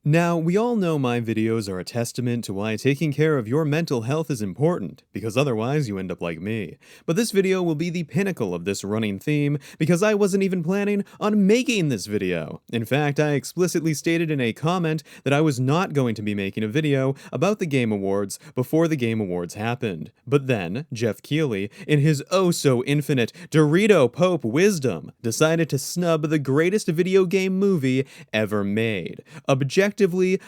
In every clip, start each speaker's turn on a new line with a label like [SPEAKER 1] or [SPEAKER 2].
[SPEAKER 1] Now, we all know my videos are a testament to why taking care of your mental health is important, because otherwise you end up like me. But this video will be the pinnacle of this running theme, because I wasn't even planning on making this video. In fact, I explicitly stated in a comment that I was not going to be making a video about the Game Awards before the Game Awards happened. But then, Jeff Keighley, in his oh-so-infinite Dorito Pope wisdom, decided to snub the greatest video game movie ever made. Objectively,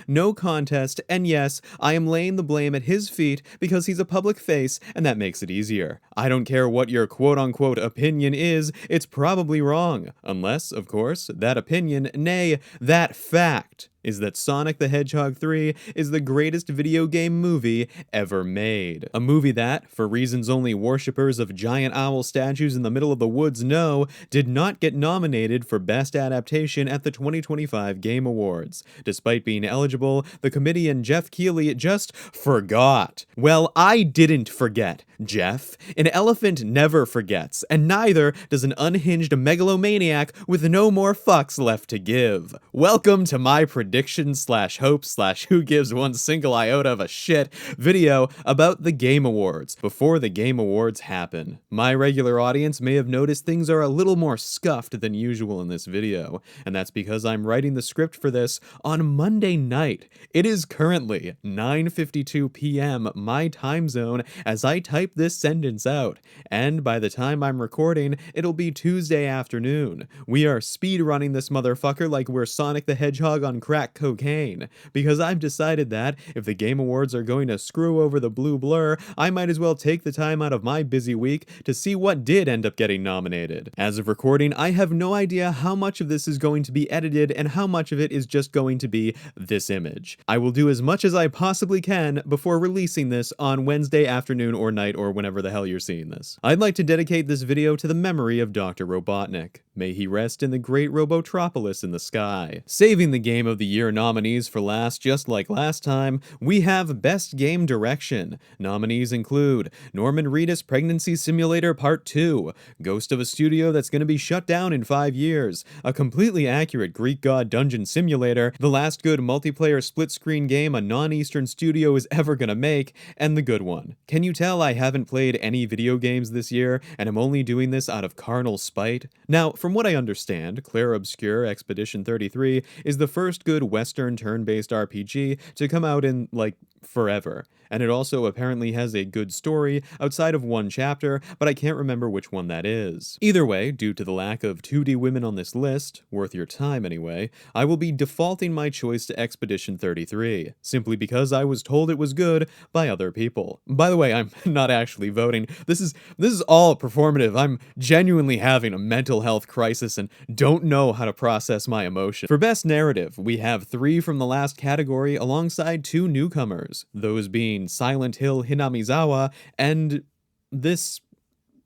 [SPEAKER 1] no contest, and yes, I am laying the blame at his feet because he's a public face, and that makes it easier. I don't care what your quote-unquote opinion is, it's probably wrong. Unless, of course, that opinion, nay, that fact, is that Sonic the Hedgehog 3 is the greatest video game movie ever made. A movie that, for reasons only worshippers of giant owl statues in the middle of the woods know, did not get nominated for Best Adaptation at the 2025 Game Awards. Despite being eligible, the committee and Jeff Keighley just forgot. Well, I didn't forget, Jeff. An elephant never forgets, and neither does an unhinged megalomaniac with no more fucks left to give. Welcome to my prediction/hope/who gives one single iota of a shit video about the Game Awards before the Game Awards happen. My regular audience may have noticed things are a little more scuffed than usual in this video, and that's because I'm writing the script for this on Monday night. It is currently 9:52 p.m. my time zone as I type this sentence out, and by the time I'm recording, it'll be Tuesday afternoon. We are speed running this motherfucker like we're Sonic the Hedgehog on crack cocaine, because I've decided that if the Game Awards are going to screw over the blue blur, I might as well take the time out of my busy week to see what did end up getting nominated. As of recording, I have no idea how much of this is going to be edited and how much of it is just going to be this image. I will do as much as I possibly can before releasing this on Wednesday afternoon or night or whenever the hell you're seeing this. I'd like to dedicate this video to the memory of Dr. Robotnik. May he rest in the great Robotropolis in the sky. Saving the Game of the Year nominees for last, just like last time, we have Best Game Direction. Nominees include Norman Reedus' Pregnancy Simulator Part 2, Ghost of a Studio that's going to be shut down in 5 years, a completely accurate Greek god dungeon simulator, the last good multiplayer split-screen game a non-Eastern studio is ever going to make, and the good one. Can you tell I haven't played any video games this year, and I'm only doing this out of carnal spite? Now, from what I understand, Claire Obscure Expedition 33 is the first good Western turn-based RPG to come out in, like, forever. And it also apparently has a good story outside of one chapter, but I can't remember which one that is. Either way, due to the lack of 2D women on this list, worth your time anyway, I will be defaulting my choice to Expedition 33, simply because I was told it was good by other people. By the way, I'm not actually voting. This is all performative. I'm genuinely having a mental health crisis and don't know how to process my emotion. For Best Narrative, we have 3 from the last category alongside 2 newcomers, those being Silent Hill Hinamizawa and this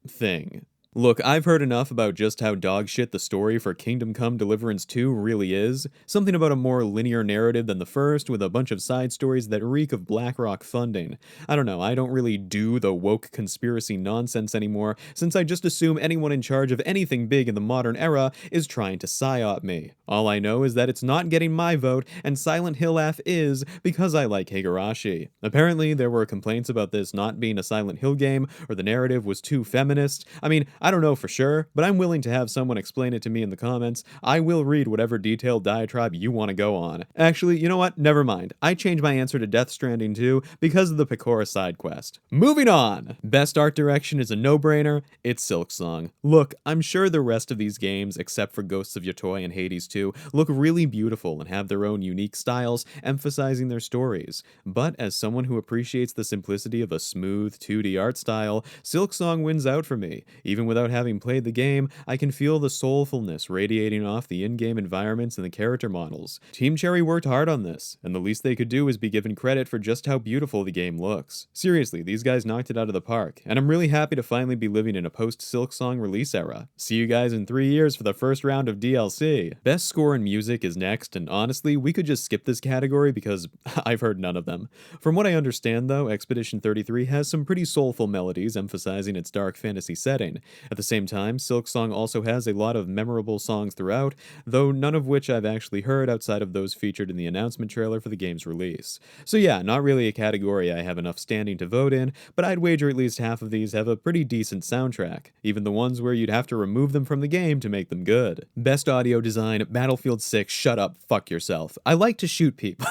[SPEAKER 1] thing. Look, I've heard enough about just how dogshit the story for Kingdom Come Deliverance 2 really is. Something about a more linear narrative than the first, with a bunch of side stories that reek of BlackRock funding. I don't know, I don't really do the woke conspiracy nonsense anymore, since I just assume anyone in charge of anything big in the modern era is trying to psyop me. All I know is that it's not getting my vote, and Silent Hill F is because I like Higurashi. Apparently, there were complaints about this not being a Silent Hill game, or the narrative was too feminist. I mean, I don't know for sure, but I'm willing to have someone explain it to me in the comments. I will read whatever detailed diatribe you want to go on. Actually, you know what? Never mind. I changed my answer to Death Stranding 2 because of the Pecora side quest. Moving on! Best art direction is a no-brainer. It's Silksong. Look, I'm sure the rest of these games, except for Ghosts of Yotoi and Hades 2, look really beautiful and have their own unique styles, emphasizing their stories. But as someone who appreciates the simplicity of a smooth 2D art style, Silksong wins out for me. Even without having played the game, I can feel the soulfulness radiating off the in-game environments and the character models. Team Cherry worked hard on this, and the least they could do is be given credit for just how beautiful the game looks. Seriously, these guys knocked it out of the park, and I'm really happy to finally be living in a post-Silksong release era. See you guys in 3 years for the first round of DLC. Best score and music is next, and honestly, we could just skip this category because I've heard none of them. From what I understand though, Expedition 33 has some pretty soulful melodies emphasizing its dark fantasy setting, At the same time, Silksong also has a lot of memorable songs throughout, though none of which I've actually heard outside of those featured in the announcement trailer for the game's release. So yeah, not really a category I have enough standing to vote in, but I'd wager at least half of these have a pretty decent soundtrack, even the ones where you'd have to remove them from the game to make them good. Best audio design, Battlefield 6, shut up, fuck yourself. I like to shoot people.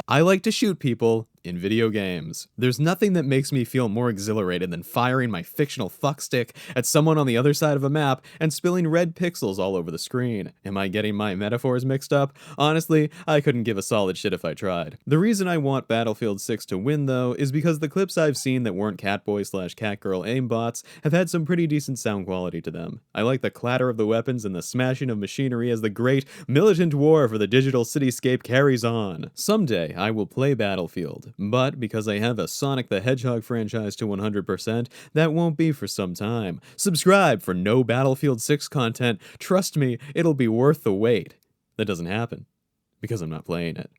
[SPEAKER 1] I like to shoot people in video games. There's nothing that makes me feel more exhilarated than firing my fictional fuckstick at someone on the other side of a map and spilling red pixels all over the screen. Am I getting my metaphors mixed up? Honestly, I couldn't give a solid shit if I tried. The reason I want Battlefield 6 to win, though, is because the clips I've seen that weren't Catboy/Catgirl aimbots have had some pretty decent sound quality to them. I like the clatter of the weapons and the smashing of machinery as the great militant war for the digital cityscape carries on. Someday, I will play Battlefield. But because I have a Sonic the Hedgehog franchise to 100%, that won't be for some time. Subscribe for no Battlefield 6 content. Trust me, it'll be worth the wait. That doesn't happen, because I'm not playing it.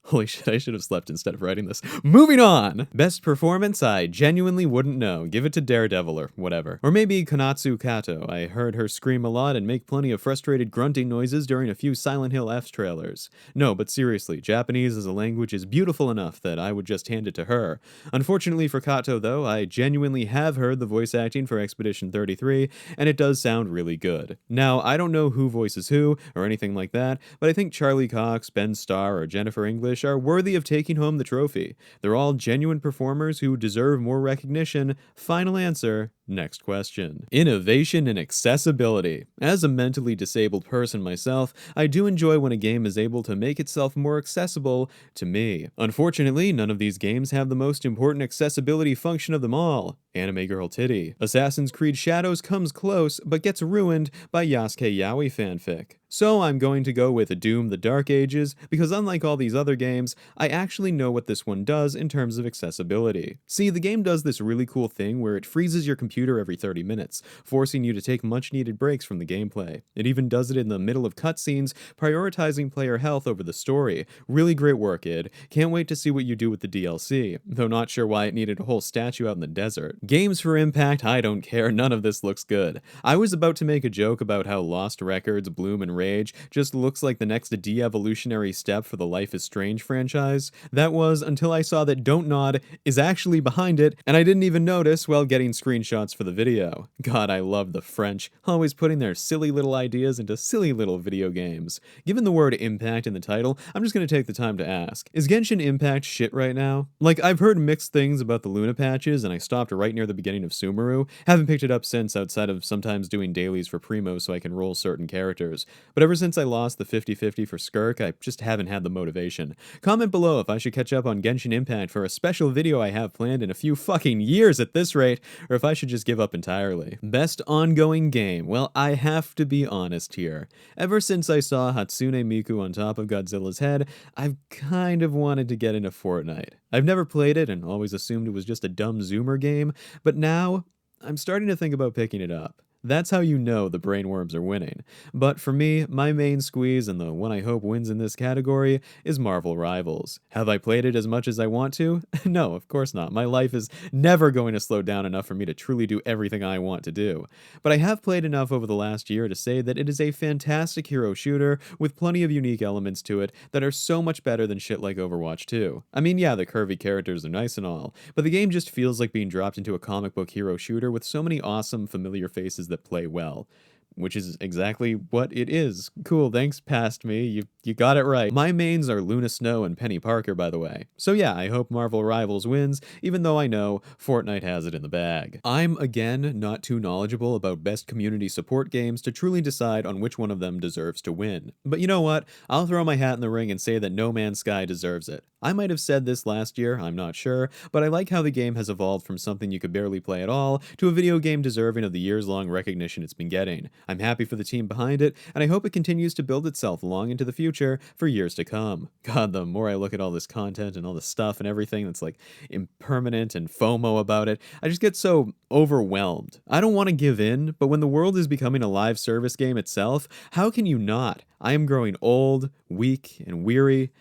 [SPEAKER 1] Holy shit, I should have slept instead of writing this. Moving on! Best performance, I genuinely wouldn't know. Give it to Daredevil or whatever. Or maybe Konatsu Kato. I heard her scream a lot and make plenty of frustrated grunting noises during a few Silent Hill F's trailers. No, but seriously, Japanese as a language is beautiful enough that I would just hand it to her. Unfortunately for Kato, though, I genuinely have heard the voice acting for Expedition 33, and it does sound really good. Now, I don't know who voices who, or anything like that, but I think Charlie Cox, Ben Starr, or Jennifer English are worthy of taking home the trophy. They're all genuine performers who deserve more recognition. Final answer. Next question. Innovation and accessibility. As a mentally disabled person myself, I do enjoy when a game is able to make itself more accessible to me. Unfortunately, none of these games have the most important accessibility function of them all. Anime Girl Titty. Assassin's Creed Shadows comes close, but gets ruined by Yasuke Yaoi fanfic. So I'm going to go with Doom the Dark Ages, because unlike all these other games, I actually know what this one does in terms of accessibility. See, the game does this really cool thing where it freezes your computer every 30 minutes, forcing you to take much needed breaks from the gameplay. It even does it in the middle of cutscenes, prioritizing player health over the story. Really great work, id. Can't wait to see what you do with the DLC, though not sure why it needed a whole statue out in the desert. Games for Impact, I don't care, none of this looks good. I was about to make a joke about how Lost Records, Bloom, and Rage just looks like the next de-evolutionary step for the Life is Strange franchise. That was until I saw that Don't Nod is actually behind it, and I didn't even notice while getting screenshots for the video. God, I love the French, always putting their silly little ideas into silly little video games. Given the word Impact in the title, I'm just gonna take the time to ask, is Genshin Impact shit right now? Like, I've heard mixed things about the Luna patches, and I stopped right near the beginning of Sumeru. Haven't picked it up since, outside of sometimes doing dailies for Primo so I can roll certain characters. But ever since I lost the 50-50 for Skirk, I just haven't had the motivation. Comment below if I should catch up on Genshin Impact for a special video I have planned in a few fucking years at this rate, or if I should just give up entirely. Best ongoing game. Well, I have to be honest here. Ever since I saw Hatsune Miku on top of Godzilla's head, I've kind of wanted to get into Fortnite. I've never played it and always assumed it was just a dumb Zoomer game, but now I'm starting to think about picking it up. That's how you know the brainworms are winning. But for me, my main squeeze, and the one I hope wins in this category, is Marvel Rivals. Have I played it as much as I want to? No, of course not. My life is never going to slow down enough for me to truly do everything I want to do. But I have played enough over the last year to say that it is a fantastic hero shooter with plenty of unique elements to it that are so much better than shit like Overwatch 2. I mean, yeah, the curvy characters are nice and all, but the game just feels like being dropped into a comic book hero shooter with so many awesome, familiar faces that play well. Which is exactly what it is. Cool, thanks, past me. You got it right. My mains are Luna Snow and Penny Parker, by the way. So yeah, I hope Marvel Rivals wins, even though I know Fortnite has it in the bag. I'm, again, not too knowledgeable about best community support games to truly decide on which one of them deserves to win. But you know what? I'll throw my hat in the ring and say that No Man's Sky deserves it. I might have said this last year, I'm not sure, but I like how the game has evolved from something you could barely play at all to a video game deserving of the years-long recognition it's been getting. I'm happy for the team behind it, and I hope it continues to build itself long into the future for years to come. God, the more I look at all this content and all this stuff and everything that's like impermanent and FOMO about it, I just get so overwhelmed. I don't want to give in, but when the world is becoming a live service game itself, how can you not? I am growing old, weak, and weary,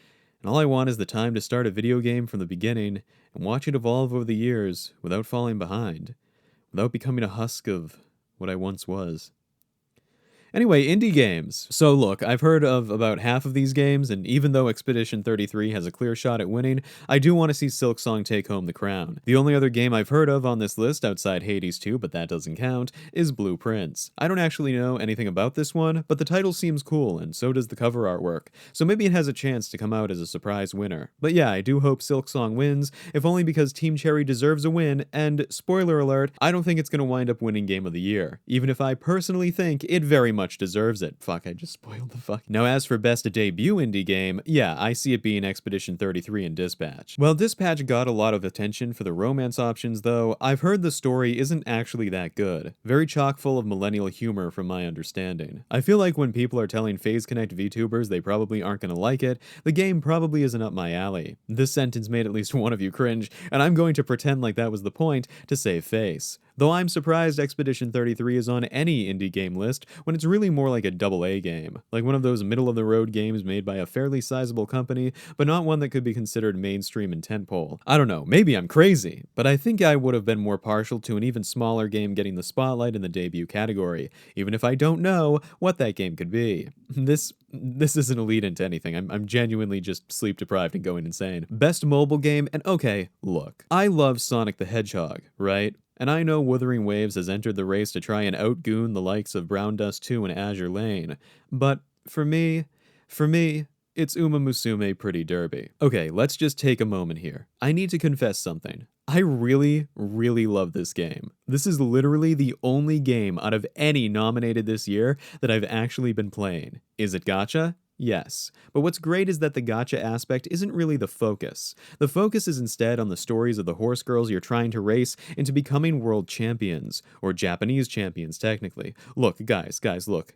[SPEAKER 1] and all I want is the time to start a video game from the beginning and watch it evolve over the years without falling behind. without becoming a husk of what I once was. Anyway, indie games. So look, I've heard of about half of these games, and even though Expedition 33 has a clear shot at winning, I do want to see Silksong take home the crown. The only other game I've heard of on this list outside Hades 2, but that doesn't count, is Blueprints. I don't actually know anything about this one, but the title seems cool, and so does the cover artwork, so maybe it has a chance to come out as a surprise winner. But yeah, I do hope Silksong wins, if only because Team Cherry deserves a win, and spoiler alert, I don't think it's going to wind up winning Game of the Year, even if I personally think it very much deserves it. Fuck, I just spoiled the fuck. Now, as for best debut indie game, yeah, I see it being Expedition 33 and Dispatch. While Dispatch got a lot of attention for the romance options, though, I've heard the story isn't actually that good. Very chock full of millennial humor from my understanding. I feel like when people are telling Phase Connect VTubers they probably aren't gonna like it, the game probably isn't up my alley. This sentence made at least one of you cringe, and I'm going to pretend like that was the point to save face. Though I'm surprised Expedition 33 is on any indie game list when it's really more like a AA game, like one of those middle-of-the-road games made by a fairly sizable company, but not one that could be considered mainstream and tentpole. I don't know, maybe I'm crazy, but I think I would have been more partial to an even smaller game getting the spotlight in the debut category, even if I don't know what that game could be. This isn't a lead into anything. I'm genuinely just sleep deprived and going insane. Best mobile game, and okay, look, I love Sonic the Hedgehog, right? And I know Wuthering Waves has entered the race to try and outgoon the likes of Brown Dust 2 and Azure Lane, but for me, it's Uma Musume Pretty Derby. Okay, let's just take a moment here. I need to confess something. I really, really love this game. This is literally the only game out of any nominated this year that I've actually been playing. Is it gacha? Yes, but what's great is that the gacha aspect isn't really the focus. The focus is instead on the stories of the horse girls you're trying to race into becoming world champions, or Japanese champions technically. Look, guys, look.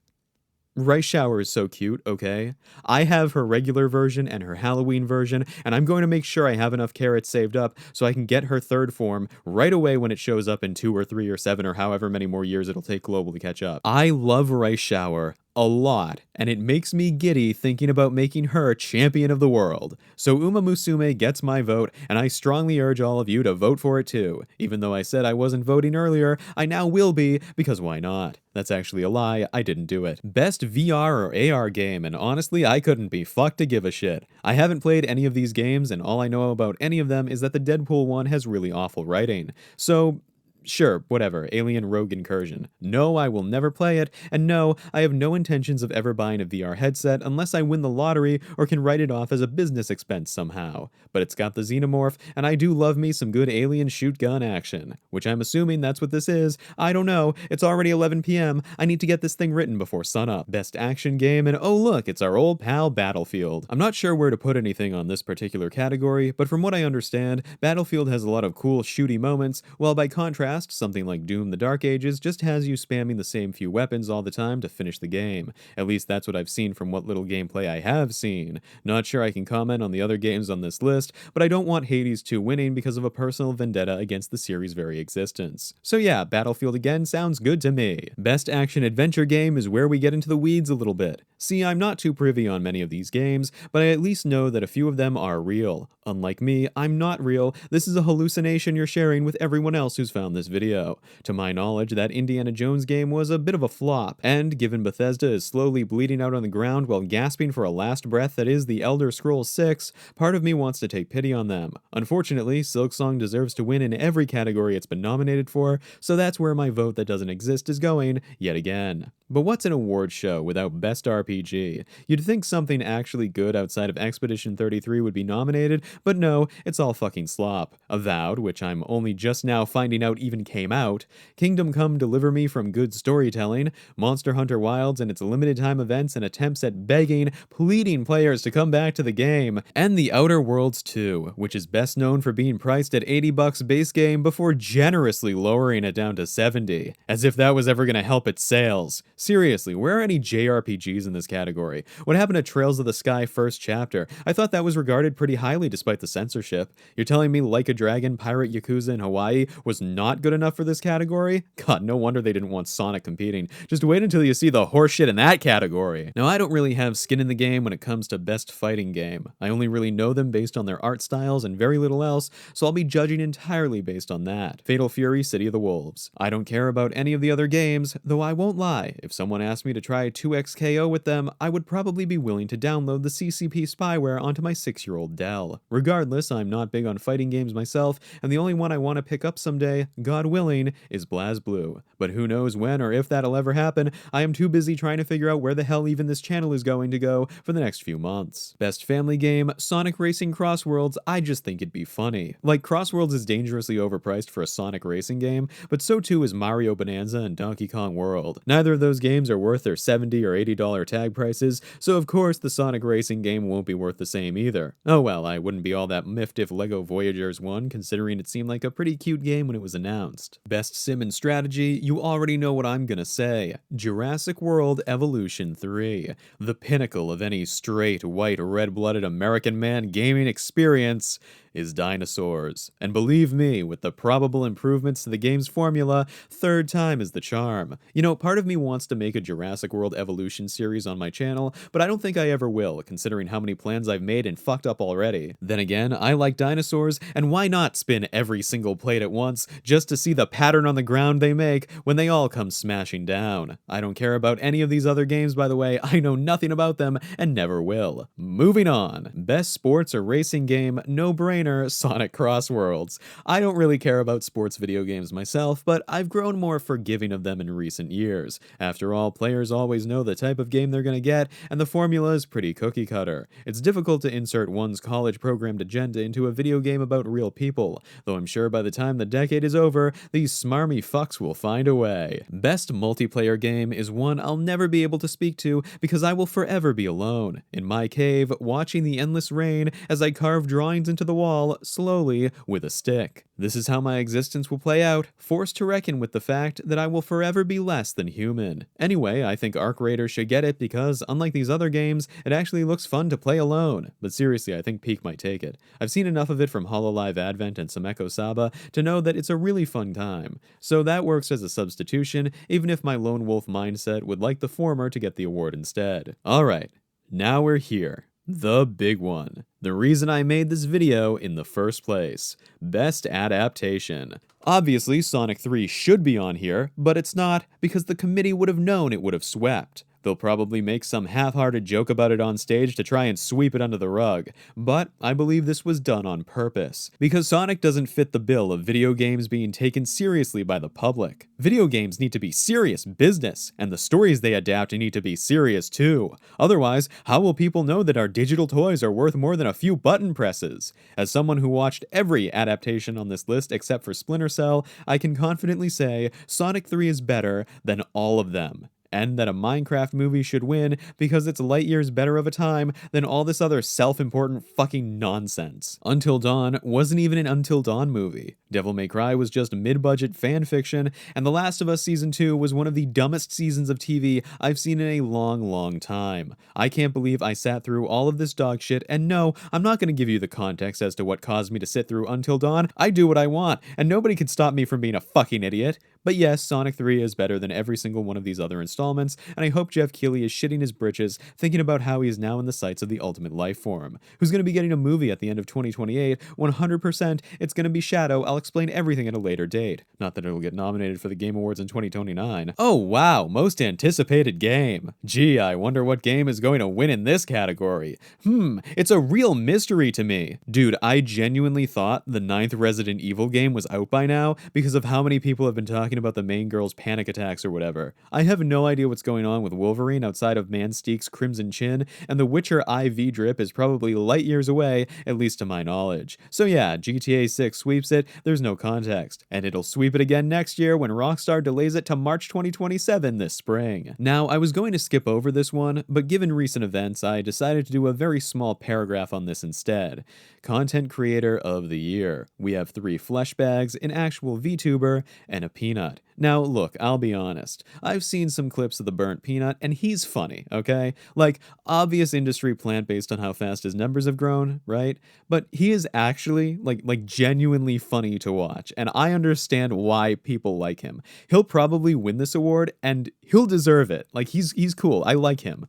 [SPEAKER 1] Rice Shower is so cute, okay? I have her regular version and her Halloween version, and I'm going to make sure I have enough carrots saved up so I can get her third form right away when it shows up in 2 or 3 or 7 or however many more years it'll take Global to catch up. I love Rice Shower a lot, and it makes me giddy thinking about making her champion of the world. So Uma Musume gets my vote, and I strongly urge all of you to vote for it too. Even though I said I wasn't voting earlier, I now will be, because why not? That's actually a lie, I didn't do it. Best VR or AR game, and honestly, I couldn't be fucked to give a shit. I haven't played any of these games, and all I know about any of them is that the Deadpool one has really awful writing. So sure, whatever, Alien Rogue Incursion. No, I will never play it, and no, I have no intentions of ever buying a VR headset unless I win the lottery or can write it off as a business expense somehow. But it's got the Xenomorph, and I do love me some good alien shoot gun action. Which I'm assuming that's what this is. I don't know, it's already 11 p.m, I need to get this thing written before sunup. Best action game, and oh look, it's our old pal Battlefield. I'm not sure where to put anything on this particular category, but from what I understand, Battlefield has a lot of cool shooty moments, while by contrast, something like Doom the Dark Ages just has you spamming the same few weapons all the time to finish the game. At least that's what I've seen from what little gameplay I have seen. Not sure I can comment on the other games on this list, but I don't want Hades 2 winning because of a personal vendetta against the series' very existence. So yeah, Battlefield again sounds good to me. Best action adventure game is where we get into the weeds a little bit. See, I'm not too privy on many of these games, but I at least know that a few of them are real. Unlike me, I'm not real. This is a hallucination you're sharing with everyone else who's found this video. To my knowledge, that Indiana Jones game was a bit of a flop, and given Bethesda is slowly bleeding out on the ground while gasping for a last breath that is The Elder Scrolls 6, part of me wants to take pity on them. Unfortunately, Silksong deserves to win in every category it's been nominated for, so that's where my vote that doesn't exist is going, yet again. But what's an award show without Best RPG? You'd think something actually good outside of Expedition 33 would be nominated, but no, it's all fucking slop. Avowed, which I'm only just now finding out even came out, Kingdom Come Deliver Me from good storytelling, Monster Hunter Wilds and its limited time events and attempts at begging, pleading players to come back to the game, and The Outer Worlds 2, which is best known for being priced at $80 base game before generously lowering it down to 70, as if that was ever gonna help its sales. Seriously, where are any JRPGs in this category? What happened to Trails of the Sky First Chapter? I thought that was regarded pretty highly despite the censorship. You're telling me Like a Dragon, Pirate Yakuza in Hawaii was not good enough for this category? God, no wonder they didn't want Sonic competing. Just wait until you see the horseshit in that category. Now, I don't really have skin in the game when it comes to best fighting game. I only really know them based on their art styles and very little else, so I'll be judging entirely based on that. Fatal Fury, City of the Wolves. I don't care about any of the other games, though I won't lie. If someone asked me to try 2XKO with them, I would probably be willing to download the CCP spyware onto my 6-year-old Dell. Regardless, I'm not big on fighting games myself, and the only one I want to pick up someday, God willing, is BlazBlue. But who knows when or if that'll ever happen. I am too busy trying to figure out where the hell even this channel is going to go for the next few months. Best family game, Sonic Racing Crossworlds. I just think it'd be funny. Like, Crossworlds is dangerously overpriced for a Sonic racing game, but so too is Mario Bonanza and Donkey Kong World. Neither of those games are worth their $70 or $80 tag prices, so of course the Sonic racing game won't be worth the same either. Oh well, I wouldn't be all that miffed if LEGO Voyagers won, considering it seemed like a pretty cute game when it was announced. Best sim and strategy, you already know what I'm gonna say. Jurassic World Evolution 3. The pinnacle of any straight, white, red-blooded American man gaming experience is dinosaurs. And believe me, with the probable improvements to the game's formula, third time is the charm. You know, part of me wants to make a Jurassic World Evolution series on my channel, but I don't think I ever will, considering how many plans I've made and fucked up already. Then again, I like dinosaurs, and why not spin every single plate at once, just to see the pattern on the ground they make when they all come smashing down. I don't care about any of these other games, by the way. I know nothing about them, and never will. Moving on. Best sports or racing game, no-brainer, Sonic Crossworlds. I don't really care about sports video games myself, but I've grown more forgiving of them in recent years. After all, players always know the type of game they're gonna get, and the formula is pretty cookie-cutter. It's difficult to insert one's college-programmed agenda into a video game about real people, though I'm sure by the time the decade is over, these smarmy fucks will find a way. Best multiplayer game is one I'll never be able to speak to because I will forever be alone, in my cave, watching the endless rain as I carve drawings into the wall slowly with a stick. This is how my existence will play out, forced to reckon with the fact that I will forever be less than human. Anyway, I think Arc Raider should get it because, unlike these other games, it actually looks fun to play alone. But seriously, I think Peak might take it. I've seen enough of it from Hololive Advent and Sameko Saba to know that it's a really fun time. So that works as a substitution, even if my lone wolf mindset would like the former to get the award instead. Alright, now we're here. The big one. The reason I made this video in the first place. Best Adaptation. Obviously, Sonic 3 should be on here, but it's not because the committee would have known it would have swept. They'll probably make some half-hearted joke about it on stage to try and sweep it under the rug, but I believe this was done on purpose, because Sonic doesn't fit the bill of video games being taken seriously by the public. Video games need to be serious business, and the stories they adapt need to be serious too. Otherwise, how will people know that our digital toys are worth more than a few button presses? As someone who watched every adaptation on this list except for Splinter Cell, I can confidently say Sonic 3 is better than all of them. And that a Minecraft movie should win because it's light years better of a time than all this other self-important fucking nonsense. Until Dawn wasn't even an Until Dawn movie. Devil May Cry was just mid-budget fan fiction, and The Last of Us Season 2 was one of the dumbest seasons of TV I've seen in a long, long time. I can't believe I sat through all of this dog shit, and no, I'm not going to give you the context as to what caused me to sit through Until Dawn. I do what I want, and nobody can stop me from being a fucking idiot. But yes, Sonic 3 is better than every single one of these other installments, and I hope Jeff Keighley is shitting his britches thinking about how he is now in the sights of the Ultimate Life Form, who's going to be getting a movie at the end of 2028. 100% it's going to be Shadow. I'll explain everything at a later date. Not that it'll get nominated for the Game Awards in 2029. Oh wow, most anticipated game. Gee, I wonder what game is going to win in this category. It's a real mystery to me. Dude, I genuinely thought the 9th Resident Evil game was out by now because of how many people have been talking about the main girl's panic attacks or whatever. I have no idea what's going on with Wolverine outside of Mansteek's Crimson Chin, and the Witcher IV drip is probably light years away, at least to my knowledge. So yeah, GTA 6 sweeps it, there's no context. And it'll sweep it again next year when Rockstar delays it to March 2027 this spring. Now, I was going to skip over this one, but given recent events, I decided to do a very small paragraph on this instead. Content Creator of the Year. We have 3 flesh bags, an actual VTuber, and a peanut. Peanut. Now, look, I'll be honest. I've seen some clips of the burnt peanut, and he's funny, okay? Like, obvious industry plant based on how fast his numbers have grown, right? But he is actually, genuinely funny to watch, and I understand why people like him. He'll probably win this award, and he'll deserve it. Like, he's cool. I like him.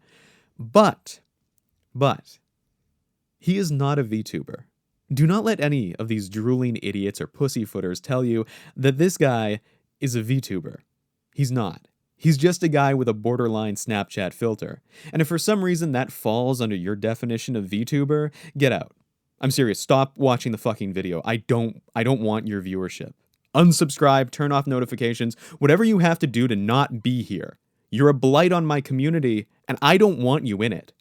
[SPEAKER 1] But, but, he is not a VTuber. Do not let any of these drooling idiots or pussyfooters tell you that this guy is a VTuber. He's not. He's just a guy with a borderline Snapchat filter. And if for some reason that falls under your definition of VTuber, get out. I'm serious, stop watching the fucking video. I don't want your viewership. Unsubscribe, turn off notifications, whatever you have to do to not be here. You're a blight on my community, and I don't want you in it.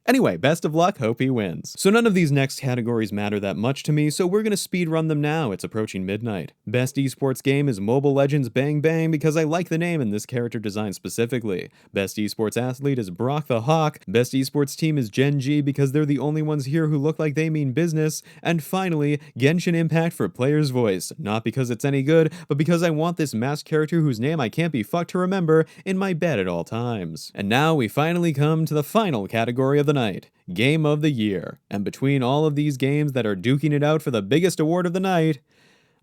[SPEAKER 1] Anyway, best of luck, hope he wins. So none of these next categories matter that much to me, so we're gonna speed run them now, it's approaching midnight. Best esports game is Mobile Legends Bang Bang because I like the name and this character design specifically. Best esports athlete is Brock the Hawk. Best esports team is Gen G because they're the only ones here who look like they mean business. And finally, Genshin Impact for player's voice. Not because it's any good, but because I want this masked character whose name I can't be fucked to remember in my bed at all times. And now we finally come to the final category of the night, Game of the Year. And between all of these games that are duking it out for the biggest award of the night,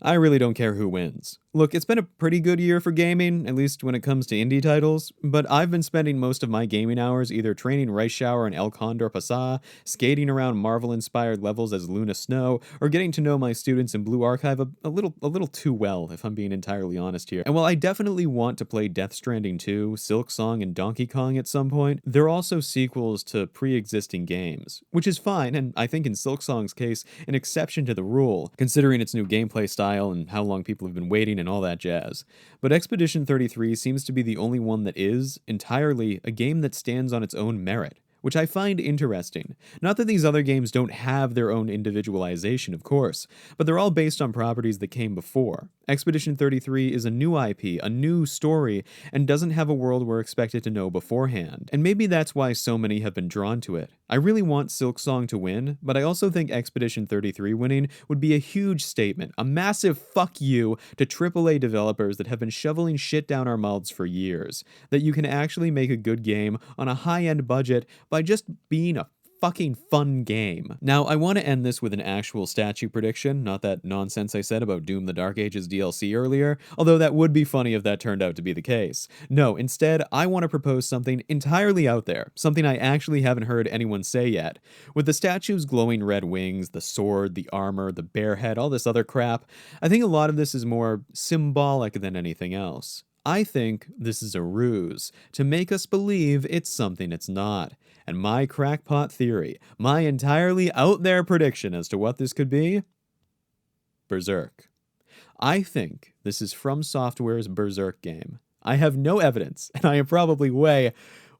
[SPEAKER 1] I really don't care who wins. Look, it's been a pretty good year for gaming, at least when it comes to indie titles, but I've been spending most of my gaming hours either training Rice Shower and El Condor Pasa, skating around Marvel-inspired levels as Luna Snow, or getting to know my students in Blue Archive a little too well, if I'm being entirely honest here. And while I definitely want to play Death Stranding 2, Silk Song, and Donkey Kong at some point, they're also sequels to pre-existing games, which is fine, and I think in Silk Song's case, an exception to the rule, considering its new gameplay style and how long people have been waiting and all that jazz. But Expedition 33 seems to be the only one that is, entirely, a game that stands on its own merit, which I find interesting. Not that these other games don't have their own individualization, of course, but they're all based on properties that came before. Expedition 33 is a new IP, a new story, and doesn't have a world we're expected to know beforehand. And maybe that's why so many have been drawn to it. I really want Silk Song to win, but I also think Expedition 33 winning would be a huge statement, a massive fuck you to AAA developers that have been shoveling shit down our mouths for years. That you can actually make a good game on a high-end budget by just being a fucking fun game. Now, I want to end this with an actual statue prediction, not that nonsense I said about Doom the Dark Ages DLC earlier, although that would be funny if that turned out to be the case. No, instead, I want to propose something entirely out there, something I actually haven't heard anyone say yet. With the statue's glowing red wings, the sword, the armor, the bear head, all this other crap, I think a lot of this is more symbolic than anything else. I think this is a ruse to make us believe it's something it's not. And my crackpot theory, my entirely out there prediction as to what this could be? Berserk. I think this is From Software's Berserk game. I have no evidence, and I am probably way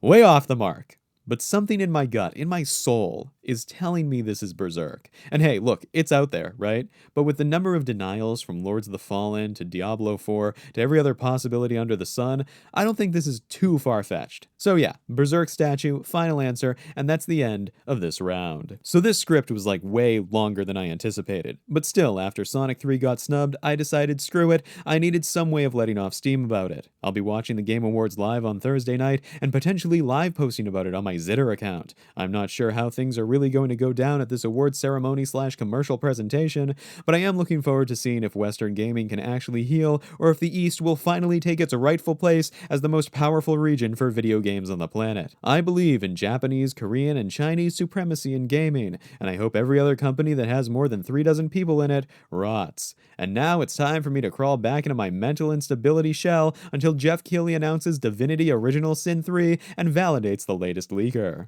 [SPEAKER 1] off the mark. But something in my gut, in my soul, is telling me this is Berserk. And hey, look, it's out there, right? But with the number of denials from Lords of the Fallen to Diablo 4 to every other possibility under the sun, I don't think this is too far-fetched. So yeah, Berserk statue, final answer, and that's the end of this round. So this script was like way longer than I anticipated. But still, after Sonic 3 got snubbed, I decided screw it, I needed some way of letting off steam about it. I'll be watching the Game Awards live on Thursday night, and potentially live posting about it on my Zitter account. I'm not sure how things are really going to go down at this award ceremony / commercial presentation, but I am looking forward to seeing if Western gaming can actually heal, or if the East will finally take its rightful place as the most powerful region for video games on the planet. I believe in Japanese, Korean, and Chinese supremacy in gaming, and I hope every other company that has more than 3 dozen people in it rots. And now it's time for me to crawl back into my mental instability shell until Jeff Keighley announces Divinity Original Sin 3 and validates the latest leaker.